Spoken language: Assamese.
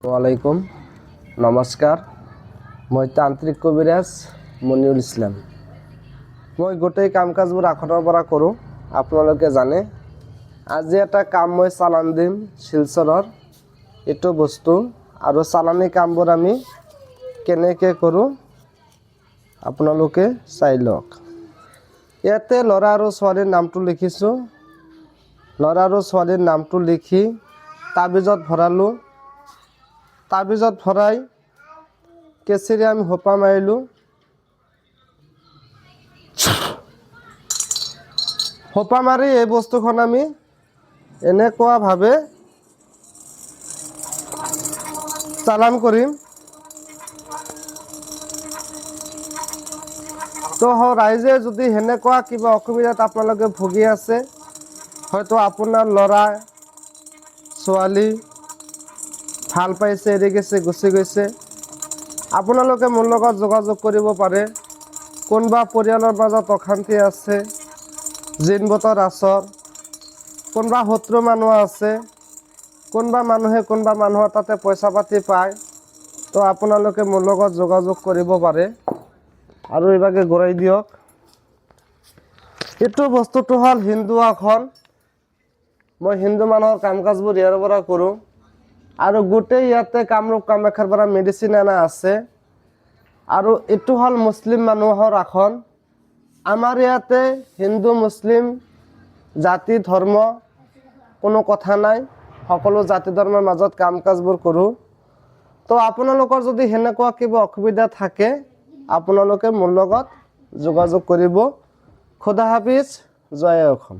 ওয়ালাইকুম নমস্কাৰ মই তান্ত্ৰিক কবিৰাজ মনিউল ইছলাম। মই গোটেই কাম কাজবোৰ আখনৰ পৰা কৰোঁ, আপোনালোকে জানে। আজি এটা কাম মই চালান দিম শিলচৰৰ এইটো বস্তু আৰু চালানী কামবোৰ আমি কেনেকৈ কৰোঁ আপোনালোকে চাই লওক। ইয়াতে ল'ৰা আৰু ছোৱালীৰ নামটো লিখিছোঁ। ল'ৰা আৰু ছোৱালীৰ নামটো লিখি তাবিজত ভৰালোঁ। তাবিজত ভৰাই কেঁচিৰে আমি হোপা মাৰিলোঁ। হোপা মাৰি এই বস্তুখন আমি এনেকুৱাভাৱে চালান কৰিম। তো ৰাইজে যদি সেনেকুৱা কিবা অসুবিধাত আপোনালোকে ভুগি আছে, হয়তো আপোনাৰ ল'ৰা ছোৱালী ভাল পাইছে, এৰি গৈছে, গুচি গৈছে, আপোনালোকে মোৰ লগত যোগাযোগ কৰিব পাৰে। কোনোবা পৰিয়ালৰ মাজত অশান্তি আছে, জিন বতৰ আচৰ, কোনোবা শত্ৰু মানুহ আছে, কোনোবা মানুহে কোনোবা মানুহৰ তাতে পইচা পাতি পায়, তো আপোনালোকে মোৰ লগত যোগাযোগ কৰিব পাৰে। আৰু এইভাগে ঘূৰাই দিয়ক। এইটো বস্তুটো হ'ল হিন্দু আসন। মই হিন্দু মানুহৰ কাম কাজবোৰ ইয়াৰ পৰা কৰোঁ। আৰু গোটেই ইয়াতে কামৰূপ কামাখ্যাৰ পৰা মেডিচিন অনা আছে। আৰু এইটো হ'ল মুছলিম মানুহৰ আসন। আমাৰ ইয়াতে হিন্দু মুছলিম জাতি ধৰ্ম কোনো কথা নাই, সকলো জাতি ধৰ্মৰ মাজত কাম কাজবোৰ কৰোঁ। তো আপোনালোকৰ যদি সেনেকুৱা কিবা অসুবিধা থাকে, আপোনালোকে মোৰ লগত যোগাযোগ কৰিব। খুদা হাফিজ, জয় অসম।